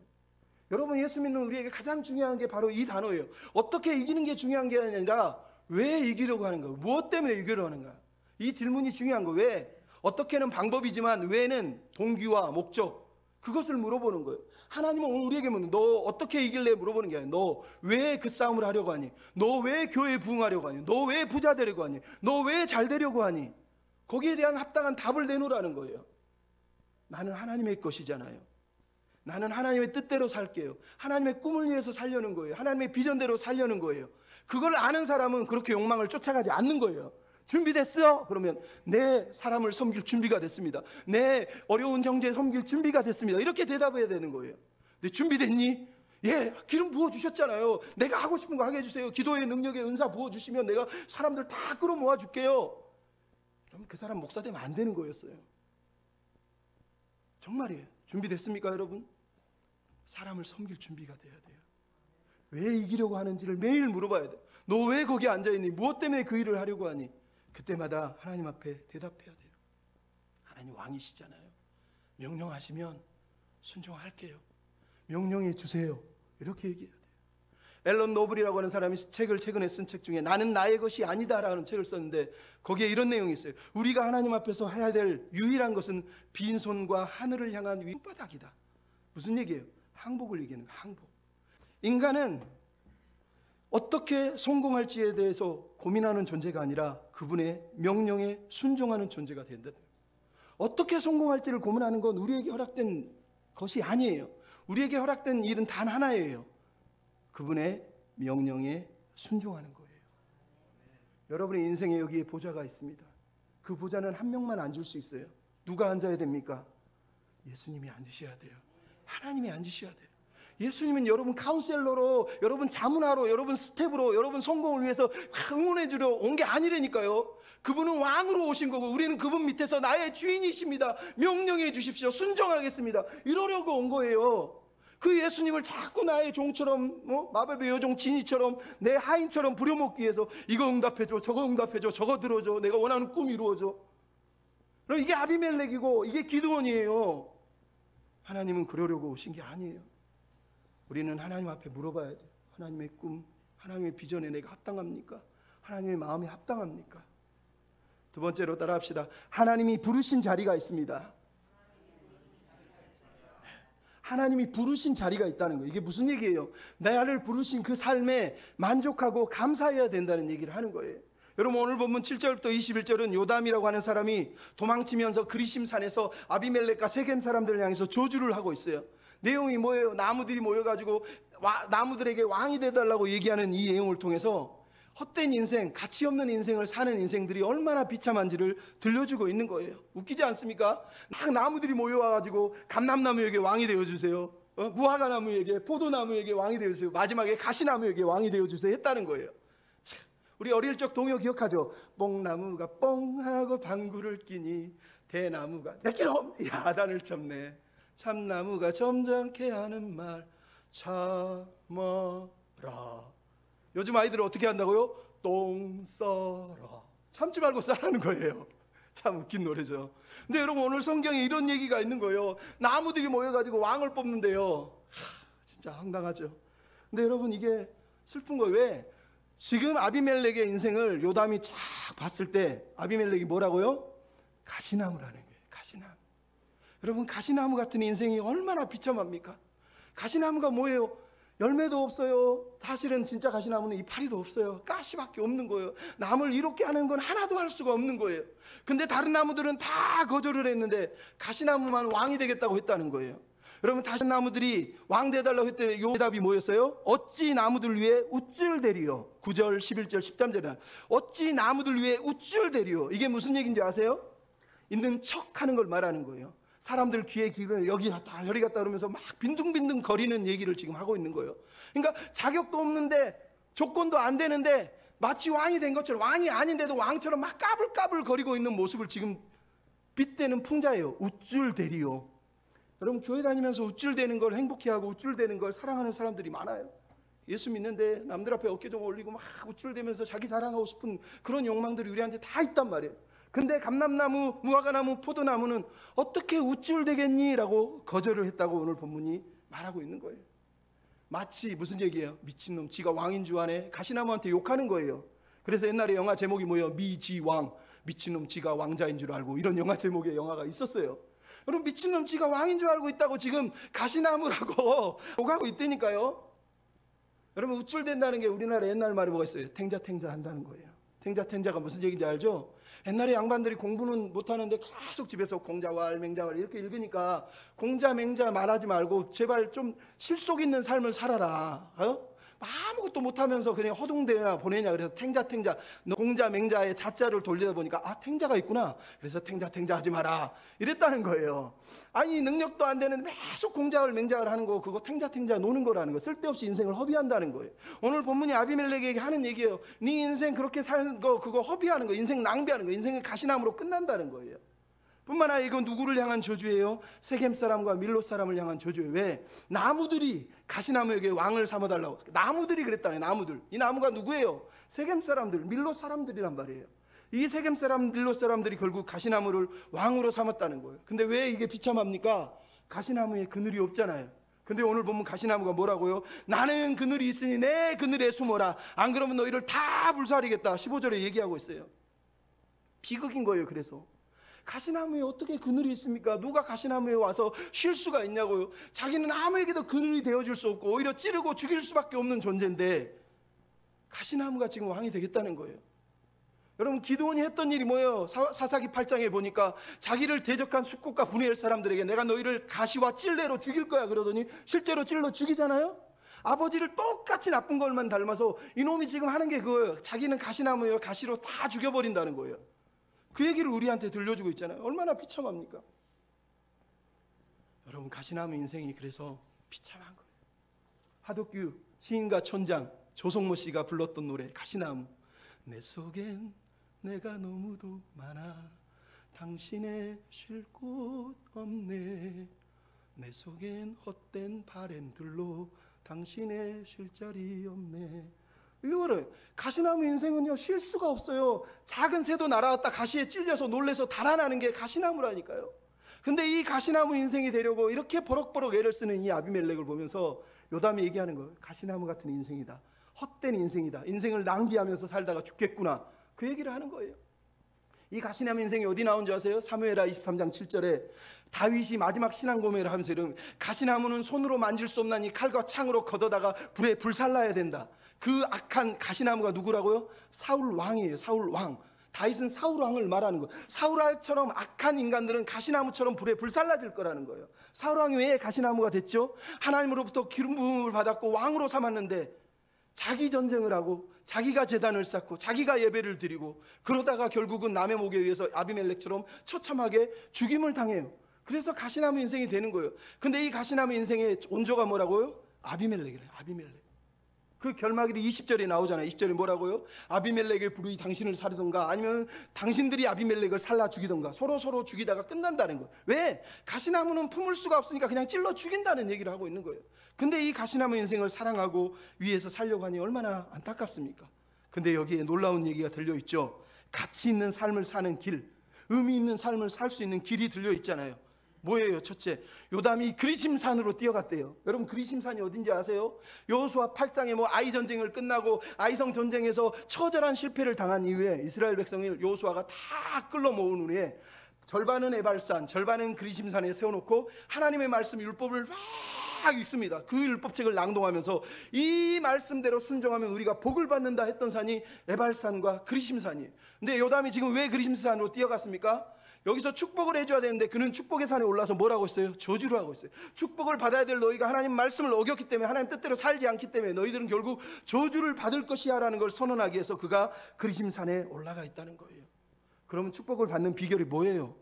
여러분, 예수 믿는 우리에게 가장 중요한 게 바로 이 단어예요. 어떻게 이기는 게 중요한 게 아니라 왜 이기려고 하는 거예요. 무엇 때문에 이기려고 하는가. 이 질문이 중요한 거예요. 왜? 어떻게는 방법이지만 왜는 동기와 목적, 그것을 물어보는 거예요. 하나님은 오늘 우리에게 묻는, 너 어떻게 이길래 물어보는 게 아니라 너 왜 그 싸움을 하려고 하니? 너 왜 교회에 부응하려고 하니? 너 왜 부자 되려고 하니? 너 왜 잘 되려고 하니? 거기에 대한 합당한 답을 내놓으라는 거예요. 나는 하나님의 것이잖아요. 나는 하나님의 뜻대로 살게요. 하나님의 꿈을 위해서 살려는 거예요. 하나님의 비전대로 살려는 거예요. 그걸 아는 사람은 그렇게 욕망을 쫓아가지 않는 거예요. 준비됐어? 그러면 내 사람을 섬길 준비가 됐습니다. 내 어려운 형제 섬길 준비가 됐습니다. 이렇게 대답해야 되는 거예요. 근데 준비됐니? 예, 기름 부어주셨잖아요. 내가 하고 싶은 거 하게 해주세요. 기도의 능력의 은사 부어주시면 내가 사람들 다 끌어모아 줄게요. 그럼 그 사람 목사 되면 안 되는 거였어요. 정말이에요. 준비됐습니까, 여러분? 사람을 섬길 준비가 돼야 돼요. 왜 이기려고 하는지를 매일 물어봐야 돼요. 너 왜 거기 앉아있니? 무엇 때문에 그 일을 하려고 하니? 그때마다 하나님 앞에 대답해야 돼요. 하나님 왕이시잖아요. 명령하시면 순종할게요. 명령해 주세요. 이렇게 얘기해야 돼요. 앨런 노블이라고 하는 사람이 책을 최근에 쓴 책 중에 나는 나의 것이 아니다라는 책을 썼는데, 거기에 이런 내용이 있어요. 우리가 하나님 앞에서 해야 될 유일한 것은 빈손과 하늘을 향한 손바닥이다. 무슨 얘기예요? 항복을 얘기하는 거예요. 항복. 인간은 어떻게 성공할지에 대해서 고민하는 존재가 아니라 그분의 명령에 순종하는 존재가 된다. 어떻게 성공할지를 고민하는 건 우리에게 허락된 것이 아니에요. 우리에게 허락된 일은 단 하나예요. 그분의 명령에 순종하는 거예요. 여러분의 인생에 여기에 보좌가 있습니다. 그 보좌는 한 명만 앉을 수 있어요. 누가 앉아야 됩니까? 예수님이 앉으셔야 돼요. 하나님이 앉으셔야 돼요. 예수님은 여러분 카운셀러로, 여러분 자문하러, 여러분 스텝으로, 여러분 성공을 위해서 응원해 주려 온 게 아니라니까요. 그분은 왕으로 오신 거고 우리는 그분 밑에서 나의 주인이십니다. 명령해 주십시오. 순종하겠습니다. 이러려고 온 거예요. 그 예수님을 자꾸 나의 종처럼, 마법의 여종 지니처럼, 내 하인처럼 부려먹기 위해서 이거 응답해줘, 저거 응답해줘, 저거 들어줘, 내가 원하는 꿈 이루어줘. 그럼 이게 아비멜렉이고 이게 기드온이에요. 하나님은 그러려고 오신 게 아니에요. 우리는 하나님 앞에 물어봐야 돼요. 하나님의 꿈, 하나님의 비전에 내가 합당합니까? 하나님의 마음에 합당합니까? 두 번째로 따라합시다. 하나님이 부르신 자리가 있습니다. 하나님이 부르신 자리가 있다는 거예요. 이게 무슨 얘기예요? 나를 부르신 그 삶에 만족하고 감사해야 된다는 얘기를 하는 거예요. 여러분, 오늘 본문 7절부터 21절은 요담이라고 하는 사람이 도망치면서 그리심산에서 아비멜렉과 세겜 사람들을 향해서 저주를 하고 있어요. 내용이 뭐예요? 나무들이 모여가지고 나무들에게 왕이 되달라고 얘기하는 이 내용을 통해서 헛된 인생, 가치 없는 인생을 사는 인생들이 얼마나 비참한지를 들려주고 있는 거예요. 웃기지 않습니까? 막 나무들이 모여와가지고 감람나무에게 왕이 되어주세요. 무화과나무에게, 포도나무에게 왕이 되어주세요. 마지막에 가시나무에게 왕이 되어주세요 했다는 거예요. 참, 우리 어릴 적 동요 기억하죠? 뽕나무가 뽕하고 방구를 끼니 대나무가 내끼놈 야단을 쳤네. 참나무가 점잖게 하는 말 참아라. 요즘 아이들은 어떻게 한다고요? 똥 싸라. 참지 말고 싸라는 거예요. 참 웃긴 노래죠. 근데 여러분, 오늘 성경에 이런 얘기가 있는 거예요. 나무들이 모여가지고 왕을 뽑는데요. 진짜 황당하죠. 근데 여러분, 이게 슬픈 거예요. 왜? 지금 아비멜렉의 인생을 요담이 쫙 봤을 때 아비멜렉이 뭐라고요? 가시나무라는 거예요. 가시나무. 여러분, 가시나무 같은 인생이 얼마나 비참합니까? 가시나무가 뭐예요? 열매도 없어요. 사실은 진짜 가시나무는 이파리도 없어요. 가시밖에 없는 거예요. 남을 이롭게 하는 건 하나도 할 수가 없는 거예요. 근데 다른 나무들은 다 거절을 했는데 가시나무만 왕이 되겠다고 했다는 거예요. 여러분, 다른 나무들이 왕 되달라고 했더니 요 대답이 뭐였어요? 어찌 나무들 위에 우쭐대리요. 9절 11절 13절에 어찌 나무들 위에 우쭐대리요. 이게 무슨 얘기인지 아세요? 있는 척하는 걸 말하는 거예요. 사람들 귀에 기울여 여기 갔다 저리 갔다 그러면서 막 빈둥빈둥 거리는 얘기를 지금 하고 있는 거예요. 그러니까 자격도 없는데 조건도 안 되는데 마치 왕이 된 것처럼, 왕이 아닌데도 왕처럼 막 까불까불 거리고 있는 모습을 지금 빗대는 풍자예요. 우쭐대리요. 여러분, 교회 다니면서 우쭐대는 걸 행복해하고 우쭐대는 걸 사랑하는 사람들이 많아요. 예수 믿는데 남들 앞에 어깨 좀 올리고 막 우쭐대면서 자기 자랑하고 싶은 그런 욕망들이 우리한테 다 있단 말이에요. 근데 감람나무, 무화과나무, 포도나무는 어떻게 우쭐대겠니? 라고 거절을 했다고 오늘 본문이 말하고 있는 거예요. 마치 무슨 얘기예요? 미친놈, 지가 왕인 줄 아네. 가시나무한테 욕하는 거예요. 그래서 옛날에 영화 제목이 뭐예요? 미지왕. 미친놈, 지가 왕자인 줄 알고. 이런 영화 제목의 영화가 있었어요. 여러분, 미친놈, 지가 왕인 줄 알고 있다고 지금 가시나무라고 욕하고 있다니까요. 여러분, 우쭐댄다는 게 우리나라 옛날 말이 뭐가 있어요? 탱자탱자 한다는 거예요. 탱자탱자가 무슨 얘기인지 알죠? 옛날에 양반들이 공부는 못하는데 계속 집에서 공자왈 맹자왈 이렇게 읽으니까 공자 맹자 말하지 말고 제발 좀 실속 있는 삶을 살아라. 아무것도 못하면서 그냥 허둥대나 보내냐. 그래서 탱자탱자, 공자 맹자의 자자를 돌리다 보니까 아, 탱자가 있구나. 그래서 탱자탱자 하지 마라 이랬다는 거예요. 아니, 능력도 안 되는데 계속 공자를 맹자를 하는 거, 그거 탱자탱자 노는 거라는 거. 쓸데없이 인생을 허비한다는 거예요. 오늘 본문이 아비멜렉에게 하는 얘기예요. 네 인생 그렇게 사는 거, 그거 허비하는 거, 인생 낭비하는 거, 인생의 가시나무로 끝난다는 거예요. 뿐만 아니라 이건 누구를 향한 저주예요? 세겜 사람과 밀로 사람을 향한 저주예요. 왜? 나무들이 가시나무에게 왕을 삼아달라고. 나무들이 그랬다네. 나무들. 이 나무가 누구예요? 세겜 사람들, 밀로 사람들이란 말이에요. 이 세겜 사람, 밀로 사람들이 결국 가시나무를 왕으로 삼았다는 거예요. 근데 왜 이게 비참합니까? 가시나무에 그늘이 없잖아요. 근데 오늘 보면 가시나무가 뭐라고요? 나는 그늘이 있으니 내 그늘에 숨어라. 안 그러면 너희를 다 불살이겠다. 15절에 얘기하고 있어요. 비극인 거예요. 그래서 가시나무에 어떻게 그늘이 있습니까? 누가 가시나무에 와서 쉴 수가 있냐고요. 자기는 아무에게도 그늘이 되어줄 수 없고 오히려 찌르고 죽일 수밖에 없는 존재인데 가시나무가 지금 왕이 되겠다는 거예요. 여러분, 기드온이 했던 일이 뭐예요? 사사기 8장에 보니까 자기를 대적한 숙국과 분이엘 사람들에게 내가 너희를 가시와 찔레로 죽일 거야 그러더니 실제로 찔러 죽이잖아요. 아버지를 똑같이 나쁜 걸만 닮아서 이놈이 지금 하는 게 그거예요. 자기는 가시나무예요. 가시로 다 죽여버린다는 거예요. 그 얘기를 우리한테 들려주고 있잖아요. 얼마나 비참합니까? 여러분, 가시나무 인생이 그래서 비참한 거예요. 하덕규 시인과 촌장 조성모 씨가 불렀던 노래 가시나무. 내 속엔 내가 너무도 많아 당신의 쉴 곳 없네. 내 속엔 헛된 바램들로 당신의 쉴 자리 없네. 이거를 가시나무 인생은요 쉴 수가 없어요. 작은 새도 날아왔다 가시에 찔려서 놀래서 달아나는 게 가시나무라니까요. 근데 이 가시나무 인생이 되려고 이렇게 버럭버럭 애를 쓰는 이 아비멜렉을 보면서 요담이 얘기하는 거예요. 가시나무 같은 인생이다. 헛된 인생이다. 인생을 낭비하면서 살다가 죽겠구나. 그 얘기를 하는 거예요. 이 가시나무 인생이 어디 나온 줄 아세요? 사무엘하 23장 7절에 다윗이 마지막 신앙고백을 하면서 이런 가시나무는 손으로 만질 수 없나니 칼과 창으로 걷어다가 불에 불살라야 된다. 그 악한 가시나무가 누구라고요? 사울 왕이에요. 사울 왕. 다윗은 사울 왕을 말하는 거예요. 사울 왕처럼 악한 인간들은 가시나무처럼 불에 불살라질 거라는 거예요. 사울 왕이 왜 가시나무가 됐죠? 하나님으로부터 기름 부음을 받았고 왕으로 삼았는데 자기 전쟁을 하고 자기가 제단을 쌓고 자기가 예배를 드리고 그러다가 결국은 남의 목에 의해서 아비멜렉처럼 처참하게 죽임을 당해요. 그래서 가시나무 인생이 되는 거예요. 근데 이 가시나무 인생의 온조가 뭐라고요? 아비멜렉이래요. 아비멜렉. 그 결말이 20절에 나오잖아요. 20절에 뭐라고요? 아비멜렉의 불이 당신을 살리던가 아니면 당신들이 아비멜렉을 살라 죽이던가 서로 죽이다가 끝난다는 거예요. 왜? 가시나무는 품을 수가 없으니까 그냥 찔러 죽인다는 얘기를 하고 있는 거예요. 근데 이 가시나무 인생을 사랑하고 위에서 살려고 하니 얼마나 안타깝습니까? 근데 여기에 놀라운 얘기가 들려있죠. 가치 있는 삶을 사는 길, 의미 있는 삶을 살 수 있는 길이 들려있잖아요. 뭐예요? 첫째, 요담이 그리심산으로 뛰어갔대요. 여러분 그리심산이 어딘지 아세요? 여호수아 8장에 아이 전쟁을 끝나고 아이성 전쟁에서 처절한 실패를 당한 이후에 이스라엘 백성을 여호수아가 다 끌어 모은 후에 절반은 에발산, 절반은 그리심산에 세워놓고 하나님의 말씀 율법을 막 읽습니다. 그 율법책을 낭독하면서 이 말씀대로 순종하면 우리가 복을 받는다 했던 산이 에발산과 그리심산이에요. 근데 요담이 지금 왜 그리심산으로 뛰어갔습니까? 여기서 축복을 해줘야 되는데 그는 축복의 산에 올라서 뭐라고 했어요? 저주를 하고 있어요. 축복을 받아야 될 너희가 하나님 말씀을 어겼기 때문에 하나님 뜻대로 살지 않기 때문에 너희들은 결국 저주를 받을 것이야 라는 걸 선언하기 위해서 그가 그리심산에 올라가 있다는 거예요. 그러면 축복을 받는 비결이 뭐예요?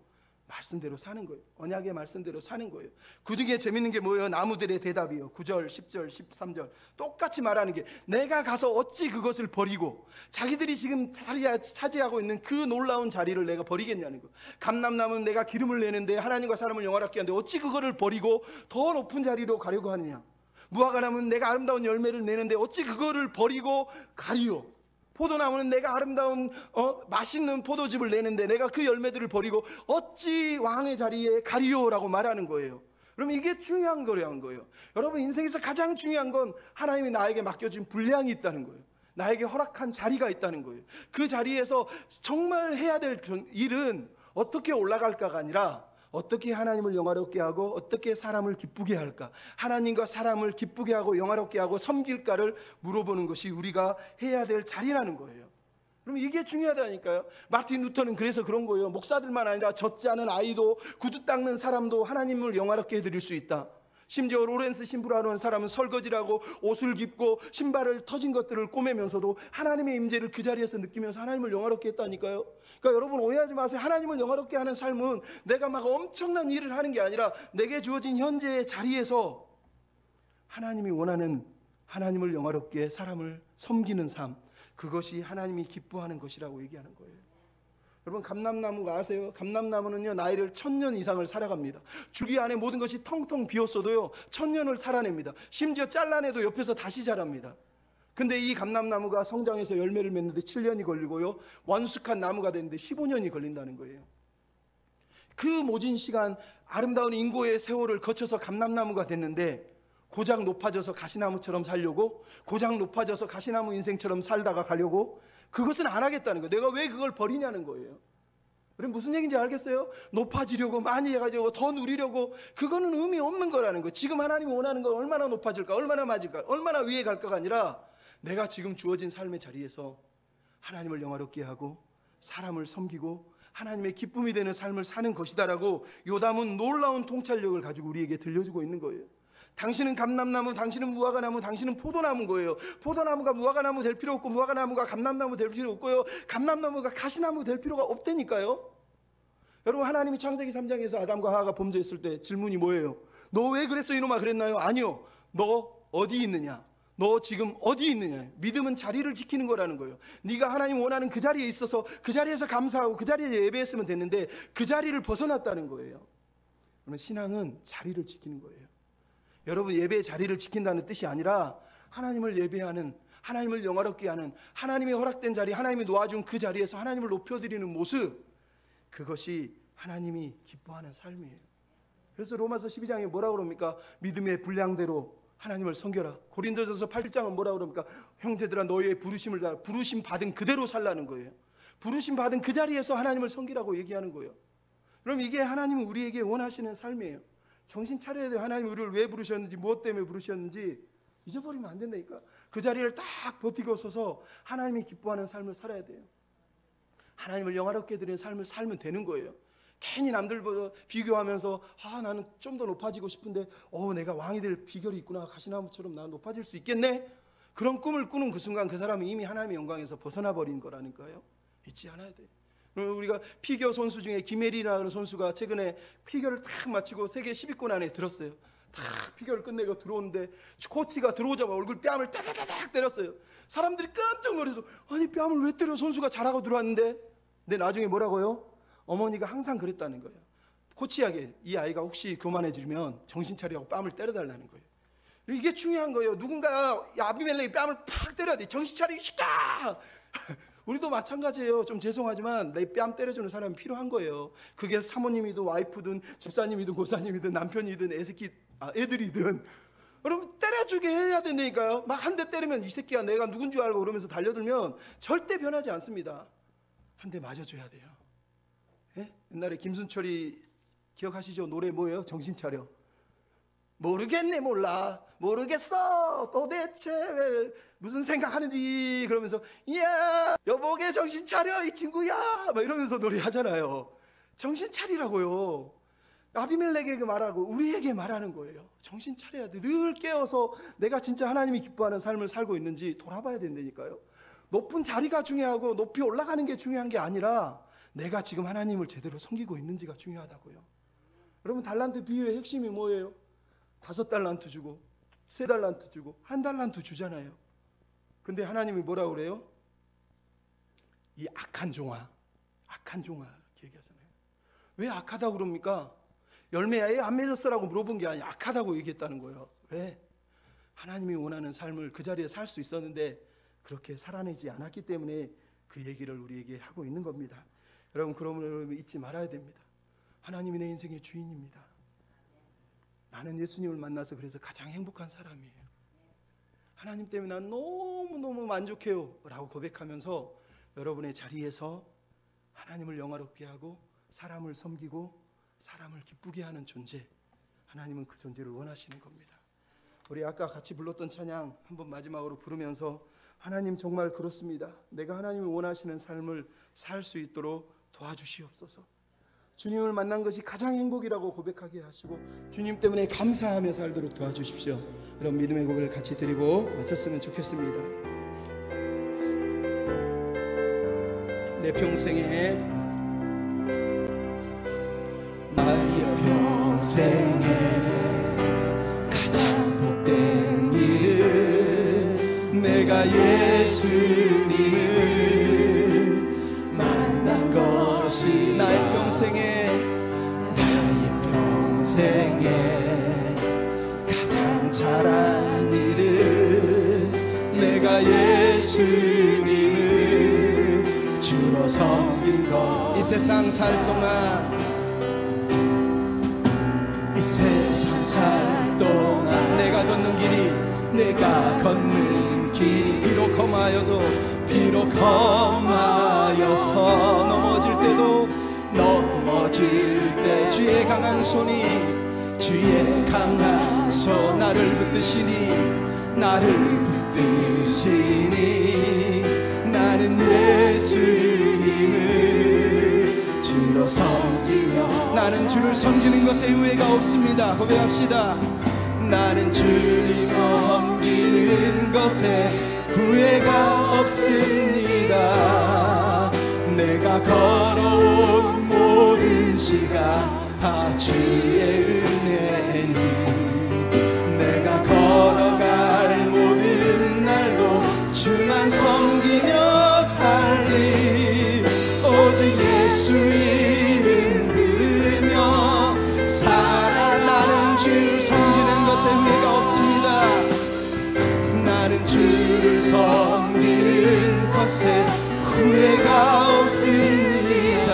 말씀대로 사는 거예요. 언약의 말씀대로 사는 거예요. 그 중에 재밌는 게 뭐예요? 나무들의 대답이요. 9절, 10절, 13절 똑같이 말하는 게 내가 가서 어찌 그것을 버리고 자기들이 지금 차지하고 있는 그 놀라운 자리를 내가 버리겠냐는 거예요. 감람나무는 내가 기름을 내는데 하나님과 사람을 영화롭게 하는데 어찌 그거를 버리고 더 높은 자리로 가려고 하느냐. 무화과나무는 내가 아름다운 열매를 내는데 어찌 그거를 버리고 가리요. 포도나무는 내가 아름다운 맛있는 포도즙을 내는데 내가 그 열매들을 버리고 어찌 왕의 자리에 가리오라고 말하는 거예요. 그러면 이게 중요한 거예요. 여러분 인생에서 가장 중요한 건 하나님이 나에게 맡겨준 분량이 있다는 거예요. 나에게 허락한 자리가 있다는 거예요. 그 자리에서 정말 해야 될 일은 어떻게 올라갈까가 아니라 어떻게 하나님을 영화롭게 하고 어떻게 사람을 기쁘게 할까, 하나님과 사람을 기쁘게 하고 영화롭게 하고 섬길까를 물어보는 것이 우리가 해야 될 자리라는 거예요. 그럼 이게 중요하다니까요. 마틴 루터는 그래서 그런 거예요. 목사들만 아니라 젖지 않은 아이도 구두 닦는 사람도 하나님을 영화롭게 해드릴 수 있다. 심지어 로렌스 신부라는 사람은 설거지라고 옷을 입고 신발을 터진 것들을 꼬매면서도 하나님의 임재를 그 자리에서 느끼면서 하나님을 영화롭게 했다니까요. 그러니까 여러분 오해하지 마세요. 하나님을 영화롭게 하는 삶은 내가 막 엄청난 일을 하는 게 아니라 내게 주어진 현재의 자리에서 하나님이 원하는 하나님을 영화롭게 사람을 섬기는 삶, 그것이 하나님이 기뻐하는 것이라고 얘기하는 거예요. 여러분 감람나무가 아세요? 감람나무는요 나이를 1000년 이상을 살아갑니다. 주기 안에 모든 것이 텅텅 비었어도요 1000년을 살아냅니다. 심지어 잘라내도 옆에서 다시 자랍니다. 근데 이 감람나무가 성장해서 열매를 맺는데 7년이 걸리고요 완숙한 나무가 되는데 15년이 걸린다는 거예요. 그 모진 시간 아름다운 인고의 세월을 거쳐서 감람나무가 됐는데 고작 높아져서 가시나무처럼 살려고, 고작 높아져서 가시나무 인생처럼 살다가 가려고, 그것은 안 하겠다는 거예요. 내가 왜 그걸 버리냐는 거예요. 그럼 무슨 얘기인지 알겠어요? 높아지려고 많이 해가지고 더 누리려고, 그거는 의미 없는 거라는 거예요. 지금 하나님이 원하는 건 얼마나 높아질까, 얼마나 맞을까, 얼마나 위에 갈까가 아니라 내가 지금 주어진 삶의 자리에서 하나님을 영화롭게 하고 사람을 섬기고 하나님의 기쁨이 되는 삶을 사는 것이다라고 요담은 놀라운 통찰력을 가지고 우리에게 들려주고 있는 거예요. 당신은 감람나무, 당신은 무화과나무, 당신은 포도나무인 거예요. 포도나무가 무화과나무 될 필요 없고 무화과나무가 감람나무 될 필요 없고요, 감람나무가 가시나무 될 필요가 없다니까요. 여러분 하나님이 창세기 3장에서 아담과 하와가 범죄했을 때 질문이 뭐예요? 너 왜 그랬어 이놈아 그랬나요? 아니요. 너 어디 있느냐? 너 지금 어디 있느냐? 믿음은 자리를 지키는 거라는 거예요. 네가 하나님 원하는 그 자리에 있어서 그 자리에서 감사하고 그 자리에 예배했으면 됐는데 그 자리를 벗어났다는 거예요. 그러면 신앙은 자리를 지키는 거예요. 여러분 예배의 자리를 지킨다는 뜻이 아니라 하나님을 예배하는, 하나님을 영화롭게 하는, 하나님이 허락된 자리, 하나님이 놓아준 그 자리에서 하나님을 높여드리는 모습, 그것이 하나님이 기뻐하는 삶이에요. 그래서 로마서 12장에 뭐라고 그럽니까? 믿음의 분량대로 하나님을 섬겨라. 고린도전서 8장은 뭐라고 그럽니까? 형제들아 너희의 부르심을 다 부르심 받은 그대로 살라는 거예요. 부르심 받은 그 자리에서 하나님을 섬기라고 얘기하는 거예요. 그럼 이게 하나님은 우리에게 원하시는 삶이에요. 정신 차려야 돼요. 하나님 우리를 왜 부르셨는지, 무엇 때문에 부르셨는지 잊어버리면 안 된다니까. 그 자리를 딱 버티고 서서 하나님이 기뻐하는 삶을 살아야 돼요. 하나님을 영화롭게 드리는 삶을 살면 되는 거예요. 괜히 남들보다 비교하면서 나는 좀 더 높아지고 싶은데 내가 왕이 될 비결이 있구나, 가시나무처럼 나 높아질 수 있겠네, 그런 꿈을 꾸는 그 순간 그 사람은 이미 하나님의 영광에서 벗어나 버린 거라니까요. 잊지 않아야 돼요. 우리가 피겨 선수 중에 김혜리라는 선수가 최근에 피겨를 탁 마치고 세계 10위권 안에 들었어요. 다 피겨를 끝내고 들어오는데 코치가 들어오자마자 얼굴 뺨을 따다다닥 때렸어요. 사람들이 깜짝 놀라서 아니 뺨을 왜 때려? 선수가 잘하고 들어왔는데. 근데 나중에 뭐라고요? 어머니가 항상 그랬다는 거예요. 코치에게 이 아이가 혹시 교만해지면 정신 차리라고 뺨을 때려달라는 거예요. 이게 중요한 거예요. 누군가 아비멜렉이 뺨을 팍 때려야 돼. 정신 차리기 쉽다. 우리도 마찬가지예요. 좀 죄송하지만 내 뺨 때려주는 사람이 필요한 거예요. 그게 사모님이든 와이프든 집사님이든 고사님이든 남편이든 애들이든 여러분 때려주게 해야 된다니까요. 막 한 대 때리면 이 새끼야 내가 누군 줄 알고 그러면서 달려들면 절대 변하지 않습니다. 한 대 맞아줘야 돼요. 예? 옛날에 김순철이 기억하시죠? 노래 뭐예요? 정신 차려. 모르겠네 몰라 모르겠어 도대체 왜 무슨 생각하는지 그러면서 이야 여보게 정신 차려 이 친구야 막 이러면서 노래하잖아요. 정신 차리라고요. 아비멜렉에게 말하고 우리에게 말하는 거예요. 정신 차려야 돼. 늘 깨어서 내가 진짜 하나님이 기뻐하는 삶을 살고 있는지 돌아봐야 된다니까요. 높은 자리가 중요하고 높이 올라가는 게 중요한 게 아니라 내가 지금 하나님을 제대로 섬기고 있는지가 중요하다고요. 여러분 달란트 비유의 핵심이 뭐예요? 5달란트 주고 3달란트 주고 1달란트 주잖아요. 근데 하나님이 뭐라고 그래요? 이 악한 종아 이렇게 얘기하잖아요. 왜 악하다고 그럽니까? 열매야 안 맺었어라고 물어본 게 아니라 악하다고 얘기했다는 거예요. 왜? 하나님이 원하는 삶을 그 자리에 살 수 있었는데 그렇게 살아내지 않았기 때문에 그 얘기를 우리에게 하고 있는 겁니다. 여러분 그러면 여러분 잊지 말아야 됩니다. 하나님이 내 인생의 주인입니다. 나는 예수님을 만나서 그래서 가장 행복한 사람이에요. 하나님 때문에 난 너무너무 만족해요 라고 고백하면서 여러분의 자리에서 하나님을 영화롭게 하고 사람을 섬기고 사람을 기쁘게 하는 존재, 하나님은 그 존재를 원하시는 겁니다. 우리 아까 같이 불렀던 찬양 한번 마지막으로 부르면서 하나님 정말 그렇습니다. 내가 하나님이 원하시는 삶을 살 수 있도록 도와주시옵소서. 주님을 만난 것이 가장 행복이라고 고백하게 하시고 주님 때문에 감사하며 살도록 도와주십시오. 이런 믿음의 고백을 같이 드리고 마쳤으면 좋겠습니다. 내 평생에 나의 평생에 가장 복된 일은 내가 예수님을 만난 것이 나의 평생에 가장 잘한 일은 내가 예수님을 주로 섬긴 것. 이 세상 살 동안 내가 걷는 길이 비록 험하여서 넘어질 때 주의 강한 손 나를 붙드시니 나는 예수님을 주로 섬기며 나는 주를 섬기는 것에 후회가 없습니다. 고백합시다. 나는 주님을 섬기는 것에 후회가 없습니다. 내가 걸어온 모든 시간 다 주의 은혜니 내가 걸어갈 모든 날도 주만 섬기며 살리 오직 예수 이름 부르며 살아. 나는 주를 섬기는 것에 후회가 없습니다. 나는 주를 섬기는 것에 후회가 없습니다.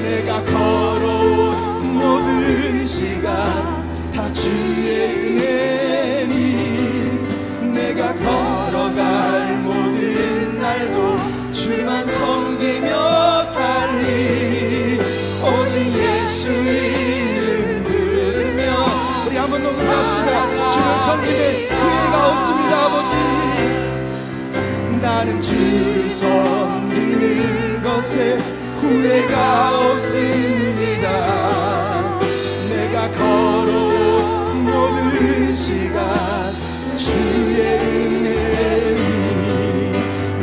내가 걸어온 모든 시간 다 주의 은혜니 내가 걸어갈 모든 날도 주만 섬기며 살리 오직 예수 이름 부르며 우리 한번 더 부릅시다. 주를 섬기는 후회가 없습니다. 아버지 나는 주를 섬기는 것에 후회가 없습니다. 내가 걸어온 모든 시간 주의 은혜니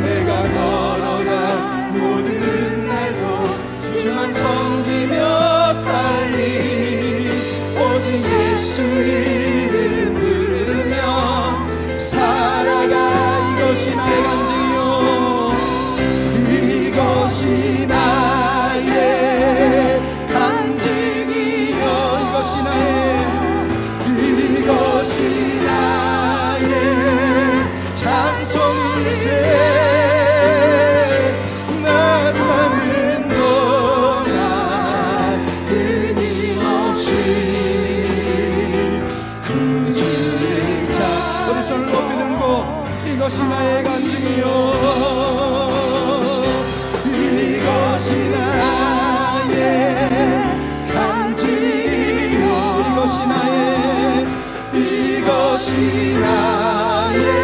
내가 걸어간 모든 날도 주만 섬기며 살리 오직 예수 우리 손을 높이 들고 이것이 나의 간증이요 이것이 나의 간증이요 이것이 나의